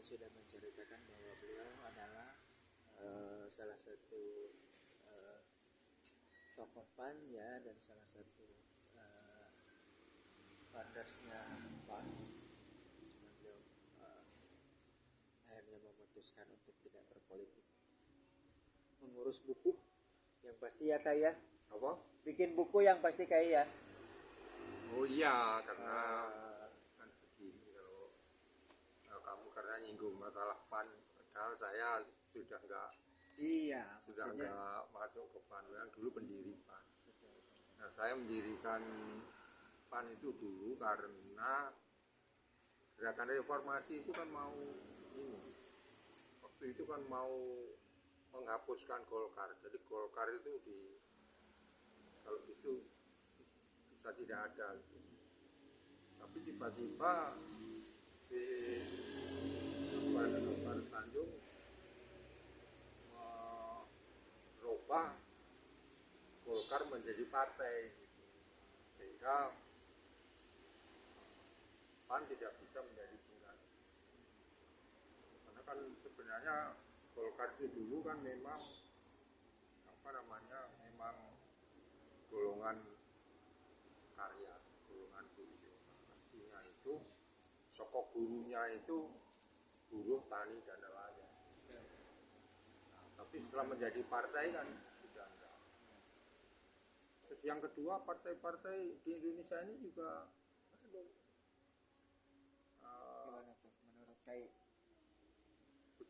sudah menceritakan bahwa beliau adalah salah satu uh, tokoh PAN ya, dan salah satu foundersnya PAN. Cuma beliau akhirnya memutuskan untuk tidak berpolitik, mengurus buku yang pasti ya Kak ya. Apa? Bikin buku yang pasti Kak ya. Oh iya, karena kan begini, kalau kamu karena nyinggung masalah PAN, padahal saya sudah nggak masuk ke PAN, yang dulu pendiri PAN. Nah, saya mendirikan PAN itu dulu karena gerakan reformasi itu kan mau waktu itu kan mau menghapuskan Golkar. Jadi Golkar itu kalau itu bisa tidak ada. Tapi tiba-tiba si Bapak Tanjung merubah Golkar menjadi partai, sehingga PAN tidak bisa menjadi tunggal. Karena kan sebenarnya Golkar itu dulu kan memang memang golongan karya, golongan buruh. Artinya itu sokok gurunya itu buruh, tani, dan nelayan. Nah, tapi setelah menjadi partai kan sudah enggak. Terus yang kedua, partai-partai di Indonesia ini juga Gimana tuh menurut saya?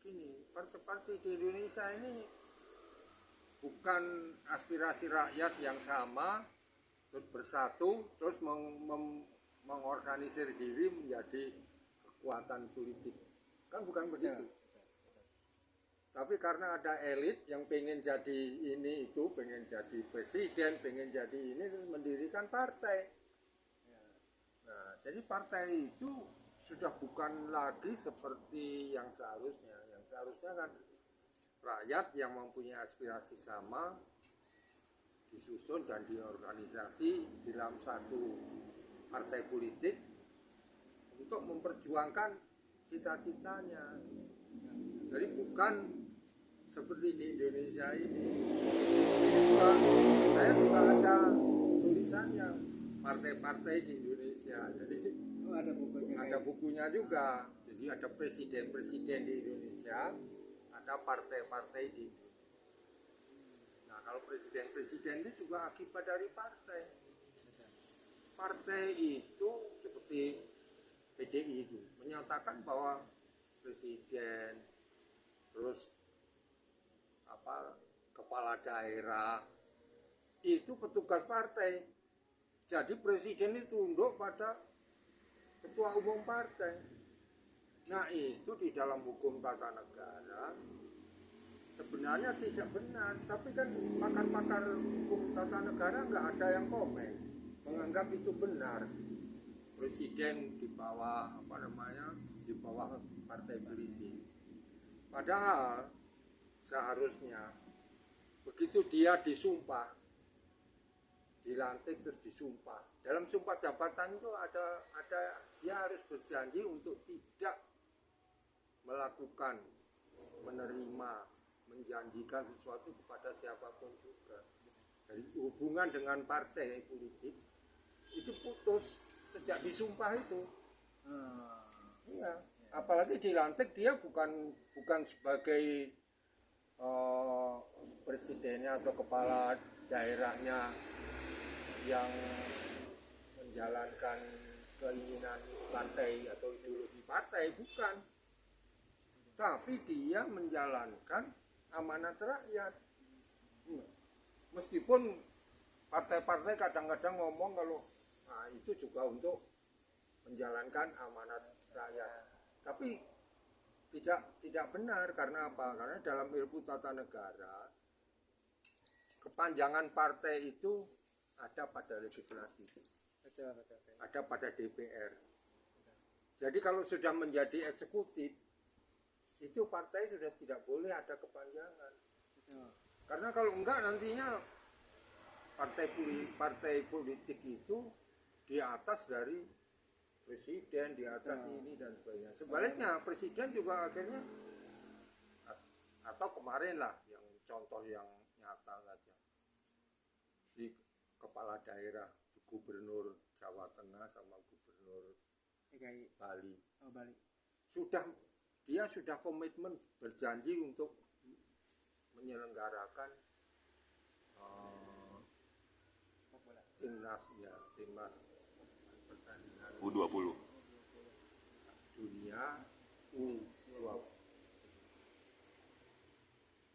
begini, partai-partai di Indonesia ini bukan aspirasi rakyat yang sama terus bersatu terus mengorganisir diri menjadi kekuatan politik, kan bukan begitu. Tapi karena ada elit yang pengen jadi ini itu, pengen jadi presiden, pengen jadi ini, mendirikan partai. Nah, jadi partai itu sudah bukan lagi seperti yang seharusnya. Yang seharusnya kan rakyat yang mempunyai aspirasi sama disusun dan diorganisasi dalam satu partai politik untuk memperjuangkan cita-citanya. Jadi bukan seperti di Indonesia ini. Saya juga ada tulisannya partai-partai di Indonesia. Jadi ada bukunya juga. Jadi ada presiden-presiden di Indonesia, ada partai-partai di Indonesia. Nah, kalau presiden-presiden itu juga akibat dari partai. Partai itu seperti PDI itu menyatakan bahwa presiden, terus kepala daerah itu petugas partai. Jadi presiden itu tunduk pada ketua umum partai. Nah, itu di dalam hukum tata negara sebenarnya tidak benar, tapi kan pakar-pakar hukum tata negara nggak ada yang komen, menganggap itu benar. Presiden di bawah di bawah partai politik. Padahal seharusnya begitu dia disumpah, dilantik terus disumpah. Dalam sumpah jabatan itu ada dia harus berjanji untuk tidak melakukan, menerima, menjanjikan sesuatu kepada siapapun juga. Dari hubungan dengan partai politik itu putus sejak disumpah itu. Iya, apalagi dilantik dia bukan sebagai presidennya atau kepala daerahnya yang menjalankan keinginan partai atau ideologi partai, bukan. Tapi dia menjalankan amanat rakyat. Meskipun partai-partai kadang-kadang ngomong kalau itu juga untuk menjalankan amanat rakyat. Tapi tidak benar. Karena apa? Karena dalam ilmu tata negara kepanjangan partai itu ada pada legislatif, ada pada DPR. Jadi kalau sudah menjadi eksekutif, itu partai sudah tidak boleh ada kepanjangan. Karena kalau enggak nantinya partai politik itu di atas dari presiden, di atas ini dan sebagainya. Sebaliknya presiden juga akhirnya, atau kemarin lah yang contoh yang nyata saja, di kepala daerah, gubernur Jawa Tengah sama gubernur Bali, dia sudah komitmen berjanji untuk menyelenggarakan timnas pertandingan U20 dunia U20.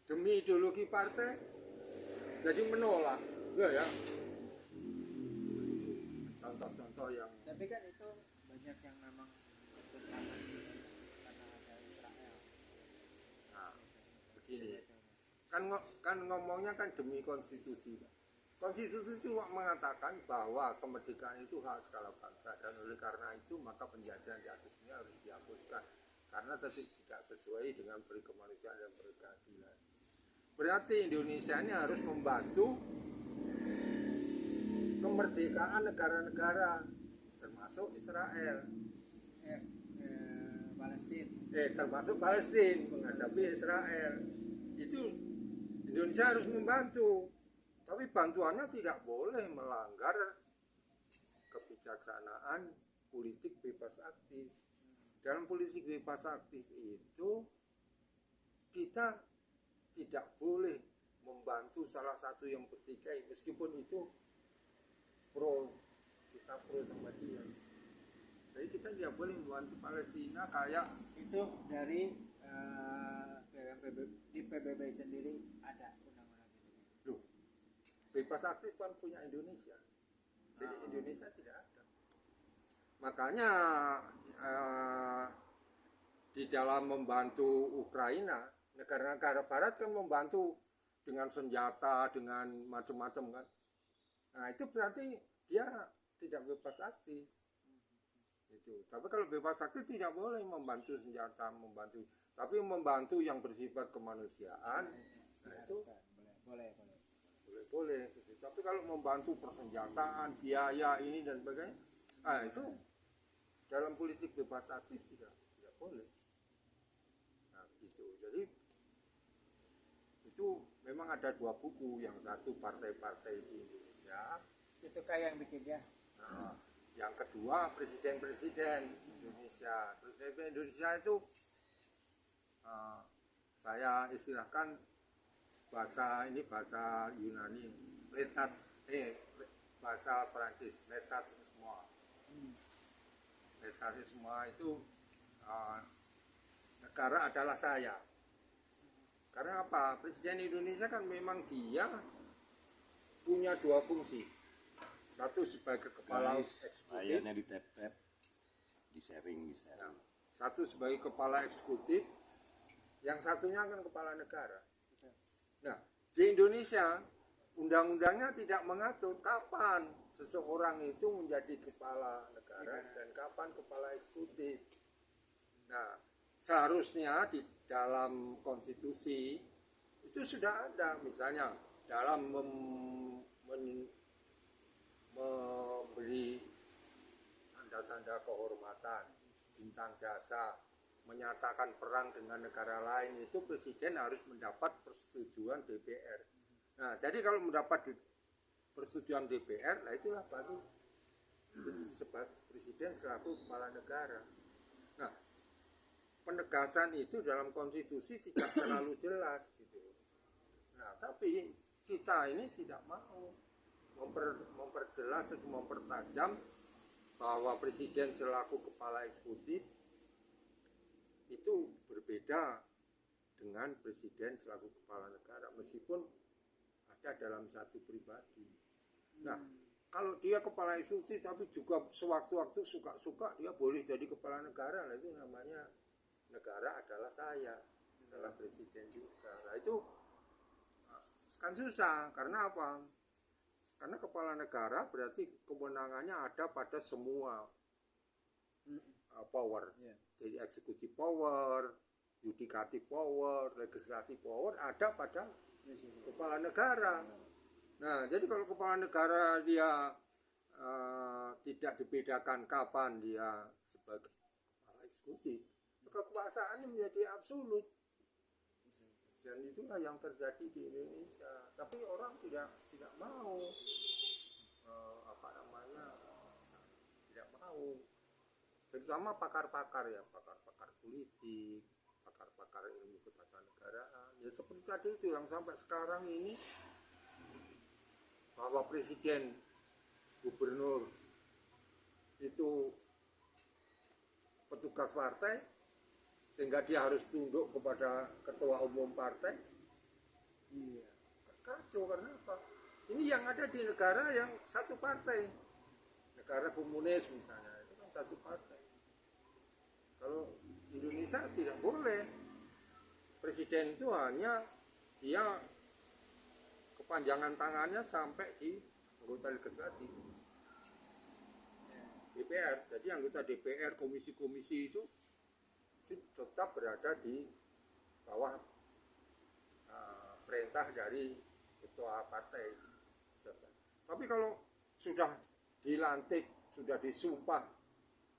Demi ideologi partai jadi menolak, ya. Contoh-contoh yang, tapi kan itu banyak yang memang bertentangan sih karena ada Israel. nah, begini kan ngomongnya kan demi konstitusi. Konstitusi cuma mengatakan bahwa kemerdekaan itu hak skala bangsa, dan oleh karena itu maka penjajahan di atas ini harus dihapuskan karena tidak sesuai dengan peri kemanusiaan dan peri keadilan. Berarti Indonesia ini harus membantu kemerdekaan negara-negara termasuk Israel, termasuk Palestina menghadapi Israel. Itu Indonesia harus membantu, tapi bantuannya tidak boleh melanggar kebijaksanaan politik bebas aktif. Dalam politik bebas aktif itu kita tidak boleh membantu salah satu yang bertikai, meskipun itu kita pro sama dia. Jadi kita tidak boleh membantu Palestina kayak itu. Dari di PBB sendiri ada undang-undang itu. Loh, bebas aktif kan punya Indonesia, jadi Indonesia tidak ada. Makanya di dalam membantu Ukraina, negara-negara Barat kan membantu dengan senjata, dengan macam-macam kan. Nah itu berarti dia tidak bebas aktif. Itu. Tapi kalau bebas aktif tidak boleh membantu senjata, tapi membantu yang bersifat kemanusiaan. Nah itu boleh. Tapi kalau membantu persenjataan, biaya ini dan sebagainya, nah itu dalam politik bebas aktif tidak boleh. Nah gitu. Jadi itu memang ada dua buku, yang satu partai-partai di Indonesia. Itu kayak yang bikinnya. Nah, yang kedua presiden Indonesia. Presiden Indonesia itu saya istilahkan bahasa Yunani, bahasa Perancis, L'État itu negara adalah saya. Karena apa? Presiden Indonesia kan memang dia punya dua fungsi. Satu sebagai kepala eksekutif. Layarnya di tap-tap, di sharing. Satu sebagai kepala eksekutif, yang satunya kan kepala negara. Nah, di Indonesia undang-undangnya tidak mengatur kapan seseorang itu menjadi kepala negara dan kapan kepala eksekutif. Nah, seharusnya di dalam konstitusi itu sudah ada, misalnya dalam memberi tanda-tanda kehormatan, bintang jasa, menyatakan perang dengan negara lain, itu presiden harus mendapat persetujuan DPR. Nah, jadi kalau mendapat persetujuan DPR, nah itulah baru sebab presiden selaku kepala negara. Nah, penegasan itu dalam konstitusi tidak terlalu jelas gitu. Nah, tapi kita ini tidak mau memperjelas atau mempertajam bahwa presiden selaku kepala eksekutif itu berbeda dengan presiden selaku kepala negara, meskipun ada dalam satu pribadi. Nah, kalau dia kepala eksekutif tapi juga sewaktu-waktu suka-suka dia boleh jadi kepala negara, nah itu namanya negara adalah saya, adalah presiden juga. Nah itu kan susah, karena apa? Karena kepala negara berarti kewenangannya ada pada semua power. Jadi eksekutif power, yudikatif power, legislatif power ada pada kepala negara. Nah, jadi kalau kepala negara dia tidak dibedakan kapan dia sebagai kepala eksekutif, kekuasaannya menjadi absolut. Dan itulah yang terjadi di Indonesia. Tapi orang tidak mau tidak mau. Terutama pakar-pakar ya, pakar-pakar politik, pakar-pakar ilmu ketatanegaraan. Ya seperti tadi itu yang sampai sekarang ini, bahwa presiden, gubernur itu petugas partai, sehingga dia harus tunduk kepada ketua umum partai. Iya, kacau. Karena apa? Ini yang ada di negara yang satu partai, negara komunis misalnya, itu kan satu partai. Kalau Indonesia tidak boleh. Presiden itu hanya dia kepanjangan tangannya sampai di anggota legislatif, DPR. Jadi anggota DPR, komisi-komisi itu tetap berada di bawah perintah dari ketua partai. Tapi kalau sudah dilantik, sudah disumpah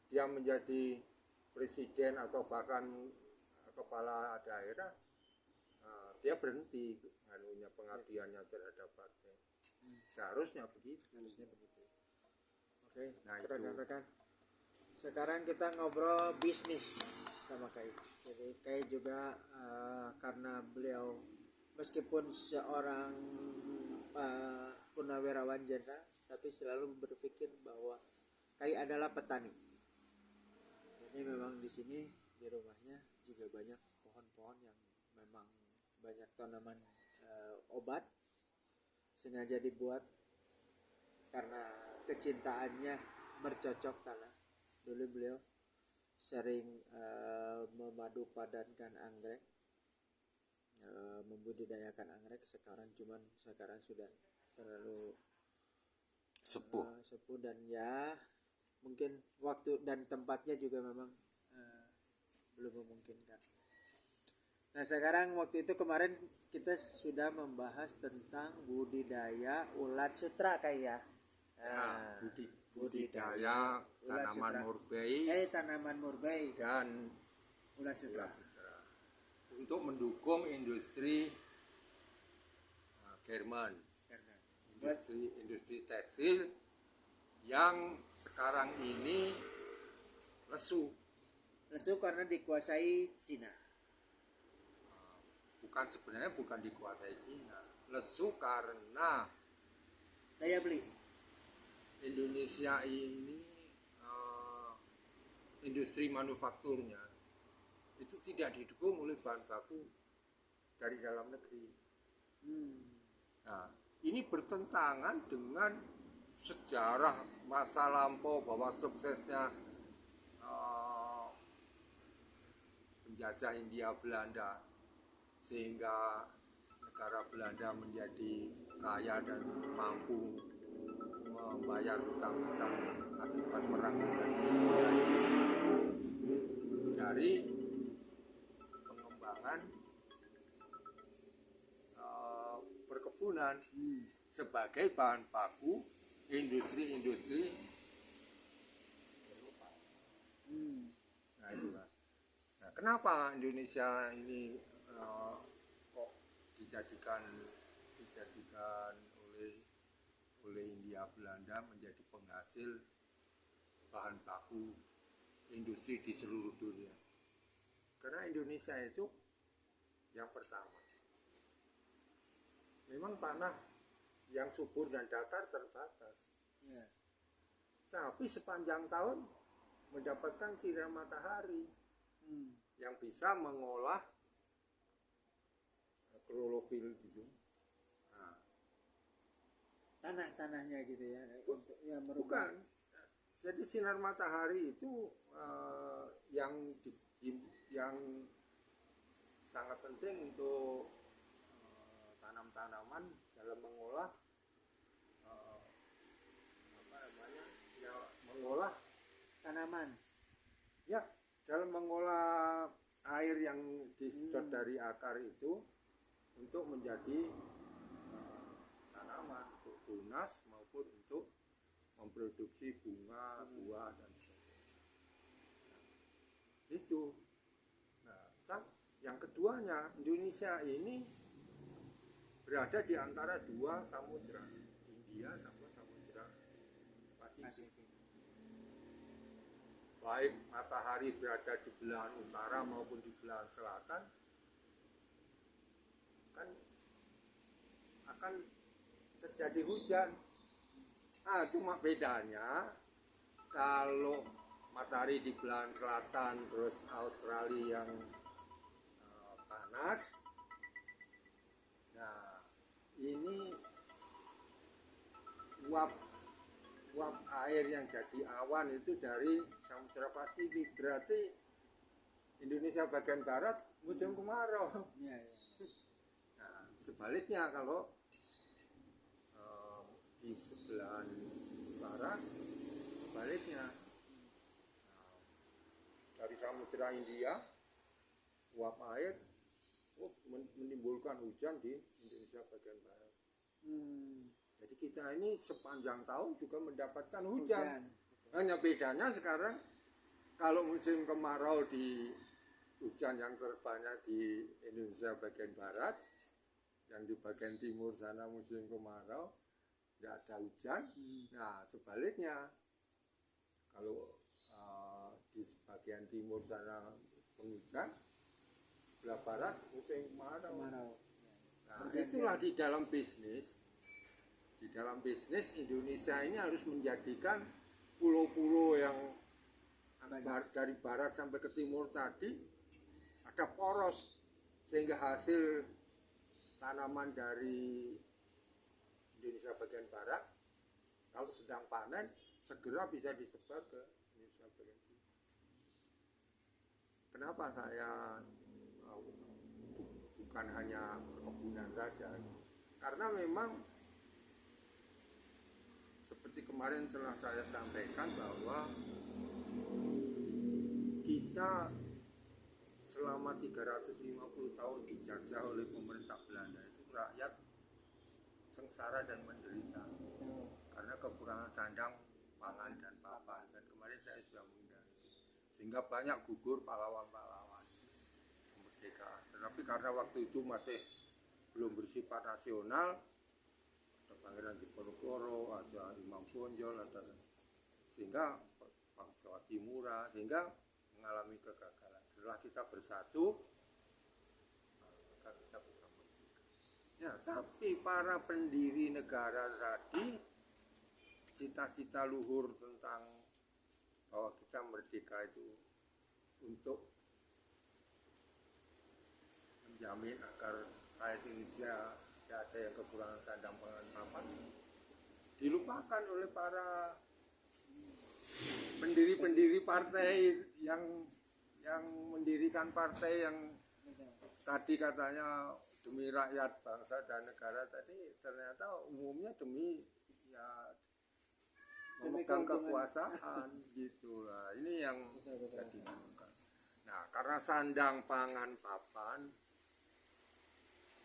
dia menjadi presiden atau bahkan kepala daerah, dia berhenti pengabdiannya terhadap partai. Seharusnya begitu. Oke, Nah, rekan-rekan. Sekarang kita ngobrol bisnis sama Kai. Jadi Kai juga karena beliau meskipun seorang purnawirawan jenderal, tapi selalu berpikir bahwa Kai adalah petani. Jadi memang di sini di rumahnya juga banyak pohon-pohon yang memang banyak tanaman obat, sengaja dibuat karena kecintaannya bercocok tanam. Dulu beliau sering memadu padankan anggrek, membudidayakan anggrek. Sekarang sudah terlalu sepuh dan ya mungkin waktu dan tempatnya juga memang belum memungkinkan. Nah sekarang waktu itu kemarin kita sudah membahas tentang budidaya ulat sutra kayak budidaya tanaman murbei dan ulat sutra untuk mendukung industri garment, industri tekstil yang sekarang ini lesu karena dikuasai Cina. Sebenarnya bukan dikuasai Cina, lesu karena daya beli. Indonesia ini industri manufakturnya itu tidak didukung oleh bahan baku dari dalam negeri. Nah, ini bertentangan dengan sejarah masa lampau bahwa suksesnya penjajah Hindia Belanda, sehingga negara Belanda menjadi kaya dan mampu membayar hutang-hutang akibat perang dengan India dari pengembangan perkebunan sebagai bahan baku industri-industri. Nah itulah. Nah, kenapa Indonesia ini kok dijadikan oleh Hindia Belanda menjadi penghasil bahan baku industri di seluruh dunia? Karena Indonesia itu yang pertama, memang tanah yang subur dan datar terbatas, tapi sepanjang tahun mendapatkan sinar matahari yang bisa mengolah klorofil gitu. Nah, tanahnya gitu ya, untuk bukan. Jadi sinar matahari itu yang sangat penting untuk tanam-tanaman dalam mengolah mengolah tanaman. Ya, dalam mengolah air yang disedot dari akar itu untuk menjadi tanaman, untuk tunas maupun untuk memproduksi bunga, buah dan sebagainya. Itu. Nah, yang keduanya, Indonesia ini berada di antara dua samudra, India sama samudra Pasifik. Baik matahari berada di belahan utara maupun di belahan selatan, kan akan terjadi hujan. Cuma bedanya kalau matahari di belahan selatan terus Australia yang panas, nah ini uap air yang jadi awan itu dari Samudra Pasifik, berarti Indonesia bagian barat musim kemarau. Ya. Nah, sebaliknya kalau di sebelah barat sebaliknya, dari Samudra India uap air menimbulkan hujan di Indonesia bagian barat. Jadi kita ini sepanjang tahun juga mendapatkan hujan. Hanya bedanya sekarang kalau musim kemarau di hujan yang terbanyak di Indonesia bagian barat, yang di bagian timur sana musim kemarau tidak ada hujan. Nah sebaliknya kalau di bagian timur sana penghujan, sebelah barat musim kemarau. Nah itulah di dalam bisnis. Di dalam bisnis Indonesia ini harus menjadikan pulau-pulau yang dari barat sampai ke timur tadi ada poros, sehingga hasil tanaman dari Indonesia bagian barat kalau sedang panen segera bisa disebar ke Indonesia bagian timur. Kenapa saya bukan hanya perkebunan saja? Karena memang seperti kemarin telah saya sampaikan bahwa kita selama 350 tahun dijajah oleh pemerintah Belanda, itu rakyat sengsara dan menderita karena kekurangan sandang, pangan dan papan. Dan kemarin saya sudah mengundang itu, sehingga banyak gugur pahlawan-pahlawan kemerdekaan. Tetapi karena waktu itu masih belum bersifat nasional, ada Pangeran Diponegoro, ada Imam Bonjol, ada, sehingga Jawa Timura, sehingga mengalami kegagalan. Setelah kita bersatu, maka kita bisa merdeka. Ya, tapi para pendiri negara tadi, cita-cita luhur tentang bahwa kita merdeka itu untuk menjamin agar rakyat Indonesia tidak ada yang kekurangan sandang pangan papan, dilupakan oleh para pendiri-pendiri partai yang mendirikan partai yang tadi katanya demi rakyat, bangsa dan negara, tadi ternyata umumnya demi ya memegang kekuasaan gitulah. Ini yang jadi. Nah, karena sandang pangan papan,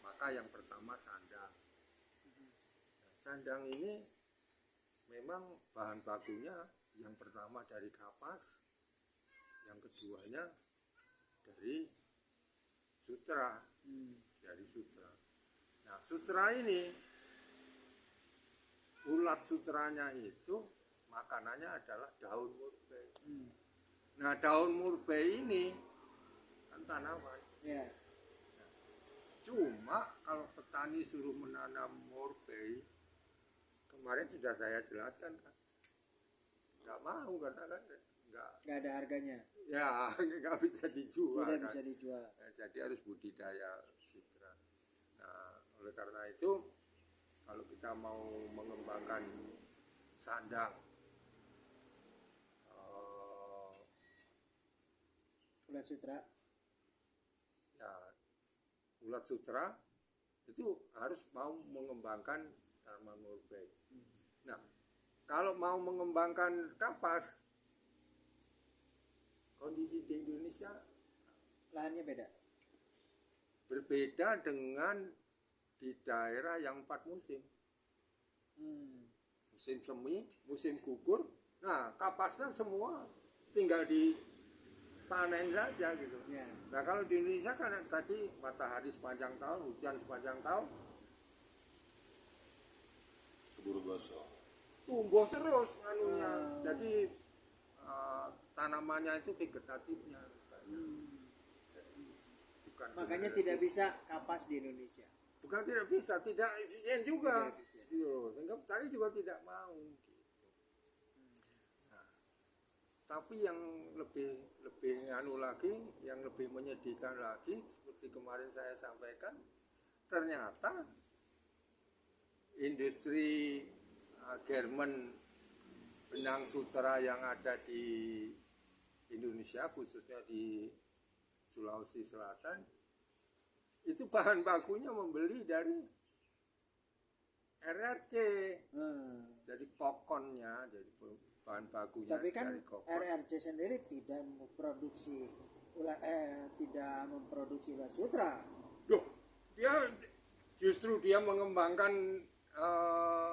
maka yang pertama sandang. Nah, sandang ini memang bahan bakunya yang pertama dari kapas, yang keduanya dari sutra, dari sutra. Nah, sutra ini, ulat sutranya itu makanannya adalah daun murbei. Nah, daun murbei ini kan tanaman. Ya. Nah, cuma kalau petani suruh menanam murbei, kemarin sudah saya jelaskan kan, nggak mau karena kan nggak ada harganya. Ya, nggak bisa dijual. Tidak kan. bisa dijual. Nah, jadi harus budidaya sutra. Nah, oleh karena itu, kalau kita mau mengembangkan sandang, Ulat sutra. ya ulat sutra itu harus mau mengembangkan tanaman murbei. Nah, kalau mau mengembangkan kapas, kondisi di Indonesia Lahannya beda. berbeda dengan di daerah yang 4 musim. musim semi, musim gugur. Nah, kapasnya semua tinggal dipanen saja gitu. Ya. Nah, kalau di Indonesia kan tadi matahari sepanjang tahun, hujan sepanjang tahun, Keburu gosong. tumbuh terus anunya. Jadi tanamannya itu vegetatifnya. Bukan Makanya generatif. tidak bisa kapas di Indonesia. Bukan tidak bisa, tidak efisien juga. Tidak efisien. Gitu loh. Sehingga petani juga tidak mau. Gitu. Nah, tapi yang lebih anu lagi, yang lebih menyedihkan lagi, seperti kemarin saya sampaikan, ternyata industri garment benang sutra yang ada di Indonesia, khususnya di Sulawesi Selatan, itu bahan bakunya membeli dari RRC. Jadi kokonnya, jadi bahan bakunya Tapi kan dari kokon. RRC sendiri tidak memproduksi ulat sutra. Loh, dia justru dia mengembangkan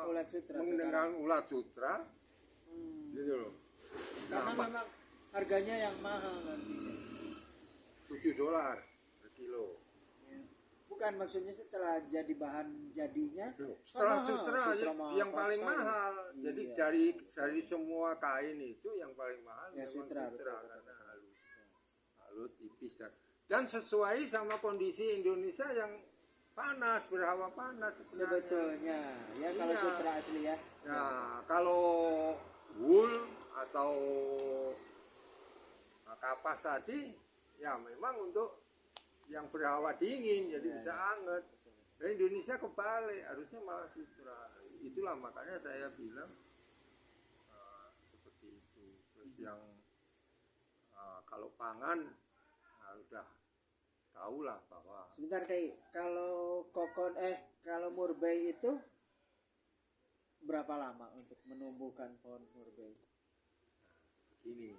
Ulat sutra mengembangkan ulat sutra, gitu loh. Karena Nah, memang harganya yang mahal nantinya. $7 per kilo. Bukan, maksudnya setelah jadi bahan jadinya Setelah kan sutra, mahal yang paling sekali. mahal. Jadi Iya. dari semua kain itu yang paling mahal Ya, memang sutra, betul. karena halus tipis dan sesuai sama kondisi Indonesia yang panas, berhawa panas sebenarnya. Sebetulnya ya kalau Iya. sutra asli ya. Nah, kalau wool atau kapas tadi ya memang untuk yang berhawa dingin, jadi bisa hangat. Dan Indonesia kebalik, harusnya malah sutra. Itulah makanya saya bilang seperti itu. Terus yang kalau pangan udah tahulah bahwa Sebentar kalau kalau murbei itu berapa lama untuk menumbuhkan pohon murbei? begini.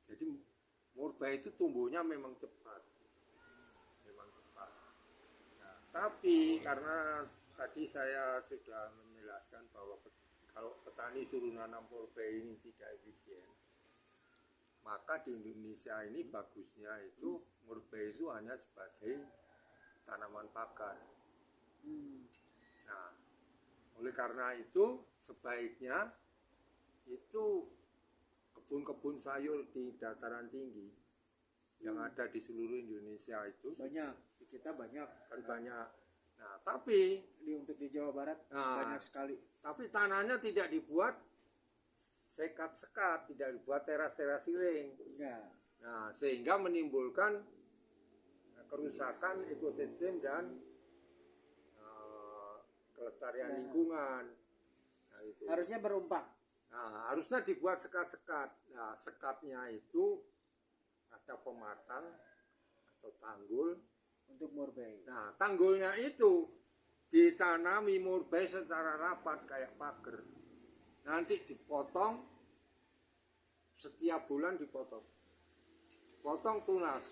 Jadi murbei itu tumbuhnya memang cepat. Nah, tapi karena tadi saya sudah menjelaskan bahwa kalau petani suruh nanam murbei ini tidak efisien, maka di Indonesia ini bagusnya itu murbei itu hanya sebagai tanaman pagar. Nah, oleh karena itu sebaiknya itu kebun-kebun sayur di dataran tinggi yang ada di seluruh Indonesia itu Banyak, di kita banyak. kan banyak. Nah, tapi Untuk di Jawa Barat banyak sekali. tapi tanahnya tidak dibuat sekat-sekat, tidak dibuat teras-teras ring. Ya. Nah, sehingga menimbulkan kerusakan ekosistem dan kelestarian lingkungan. Nah, itu. Harusnya berumpah. Nah, harusnya dibuat sekat-sekat. Nah, sekatnya itu ada pematang atau tanggul. Untuk murbei. Nah, tanggulnya itu ditanami murbei secara rapat kayak pagar. Nanti dipotong setiap bulan dipotong. Potong tunas,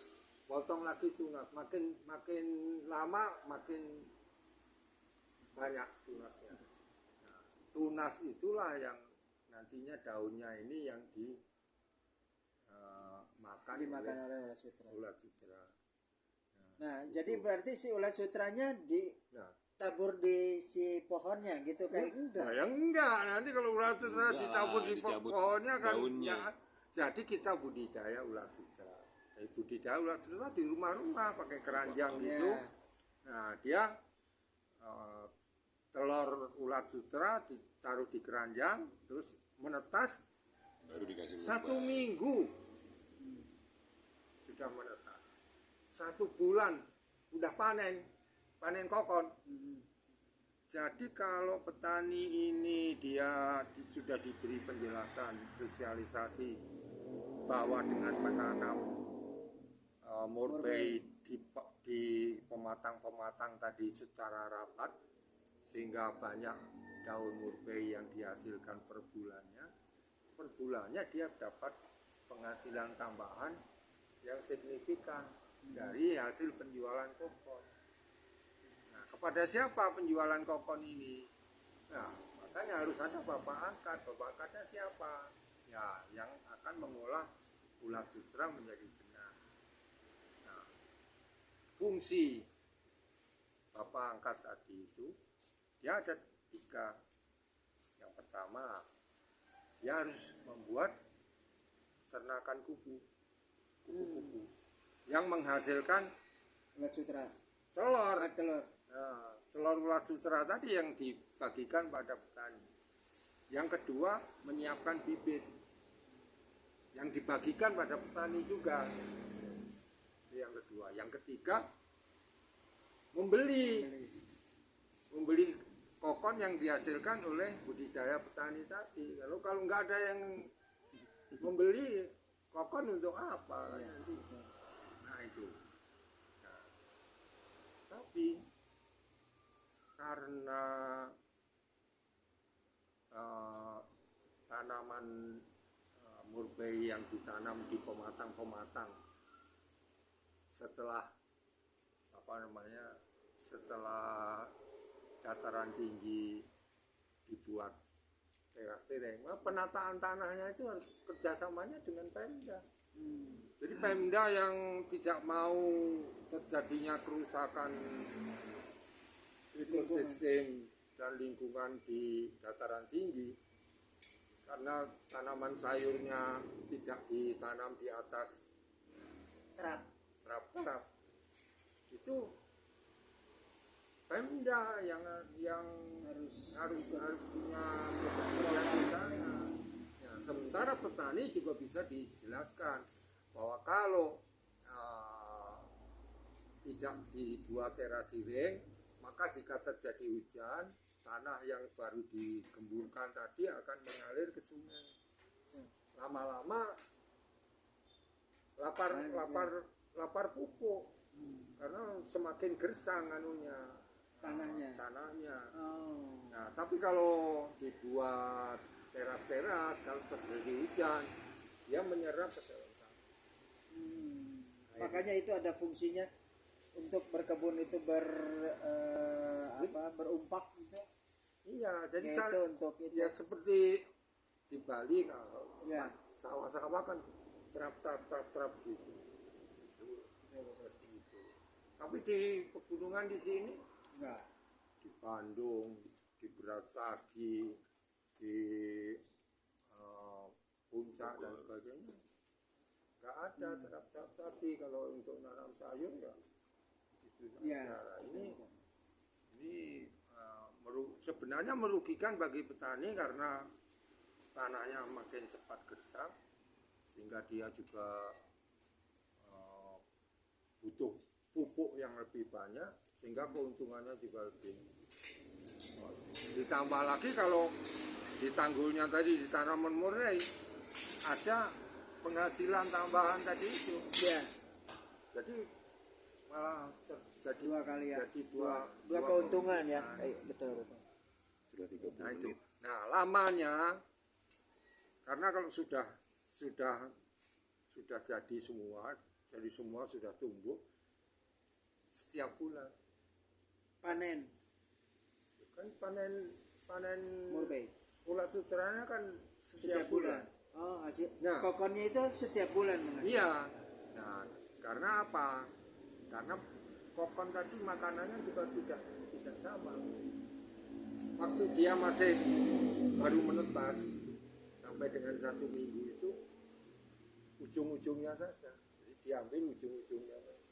potong lagi tunas. Makin lama makin banyak tunasnya. Nah, tunas itulah yang nantinya daunnya ini yang dimakan Dimakan oleh ulat sutra. ulat sutra. Nah, jadi berarti si ulat sutranya ditabur di si pohonnya gitu kayak enggak. Nah, ya enggak. Nanti kalau ulat sutra Enggak, ditabur di dicabut pohonnya kan daunnya. ya. Jadi kita budidaya ulat sutra. Budidaya ulat sutra di rumah-rumah pakai keranjang gitu. Nah, dia telur ulat sutra ditaruh di keranjang terus menetas Baru dikasih 1 minggu sudah menetas. 1 bulan udah panen kokon. Jadi kalau petani ini dia sudah diberi penjelasan, sosialisasi bahwa dengan menanam murbei di pematang-pematang tadi secara rapat, sehingga banyak daun murbei yang dihasilkan per bulannya dia dapat penghasilan tambahan yang signifikan dari hasil penjualan kokon. Nah, kepada siapa penjualan kokon ini? Nah, makanya harus ada bapak angkat. Bapak angkatnya siapa? Ya, yang akan mengolah ulat sutra menjadi benang. Nah, fungsi bapak angkat tadi itu dia ada 3. Yang pertama, dia harus membuat cernakan kupu-kupu yang menghasilkan ulat sutra. telur. Telur. Nah, telur ulat sutra tadi yang dibagikan pada petani. Yang kedua, menyiapkan bibit yang dibagikan pada petani juga. Yang kedua, yang ketiga, membeli kokon yang dihasilkan oleh budidaya petani tadi. Kalau nggak ada yang membeli kokon untuk apa? Nah itu. Nah, tapi karena tanaman murbei yang ditanam di pematang-pematang setelah setelah dataran tinggi dibuat teras-tereng, penataan tanahnya itu harus kerjasamanya dengan Pemda. Jadi Pemda yang tidak mau terjadinya kerusakan ekosistem dan lingkungan di dataran tinggi karena tanaman sayurnya tidak ditanam di atas trap, itu Pemda yang harus punya keberanian di sana. Ya, sementara petani juga bisa dijelaskan bahwa kalau tidak dibuat terasering, maka jika terjadi hujan, tanah yang baru digemburkan tadi akan mengalir ke sungai. Lama-lama lapar pupuk karena semakin gersang tanahnya. Nah, tapi kalau dibuat teras-teras, kalau terjadi hujan, dia menyerap ke dalam tanah. Makanya itu ada fungsinya untuk berkebun itu berumpak gitu. Iya, jadi itu untuk itu. Ya seperti di Bali kalau Ya. sawah-sawah kan trap gitu. Tapi di pegunungan di sini Enggak. di Bandung, di Brastagi, di Puncak dan sebagainya nggak ada trap tapi kalau untuk nanam sayur ya itu Ya. ini sebenarnya merugikan bagi petani karena tanahnya makin cepat gersang sehingga dia juga butuh pupuk yang lebih banyak sehingga keuntungannya juga lebih. Ditambah lagi kalau di tanggulnya tadi di tanaman murai ada penghasilan tambahan tadi itu. Ya. Jadi malah jadi Dua kali ya. Jadi dua keuntungan ya. Betul. Sudah 30 Nah itu. menit. Nah lamanya karena kalau sudah jadi semua sudah tumbuh setiap bulan. Panen Kan panen murbei ulat sutranya kan setiap bulan. Oh, hasil Nah. kokonnya itu setiap bulan menghasilkan. Iya. Nah, karena apa? Karena kokon tadi makanannya juga tidak sama. Waktu dia masih baru menetas sampai dengan 1 minggu itu ujung-ujungnya saja. Jadi diambil ujung-ujungnya saja.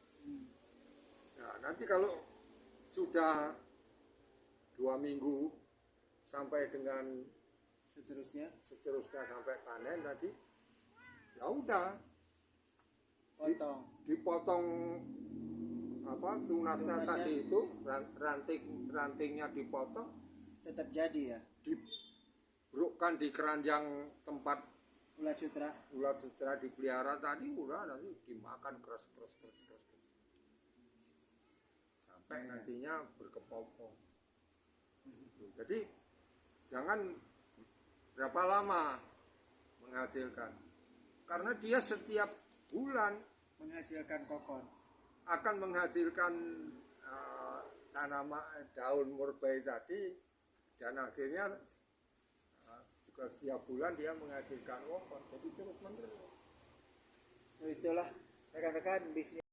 Nah, nanti kalau sudah 2 minggu sampai dengan seterusnya sampai panen tadi, ya udah dipotong tunasnya tadi itu rantingnya dipotong, tetap jadi ya dibrukkan di keranjang tempat ulat sutra dipelihara tadi, udah nanti dimakan keras sampai nantinya berkepompong. Jadi jangan berapa lama menghasilkan, karena dia setiap bulan menghasilkan kokon, akan menghasilkan tanaman daun murbei tadi, dan akhirnya setiap bulan dia menghasilkan wafat, jadi terus menerus. Itulah rekan-rekan bisnis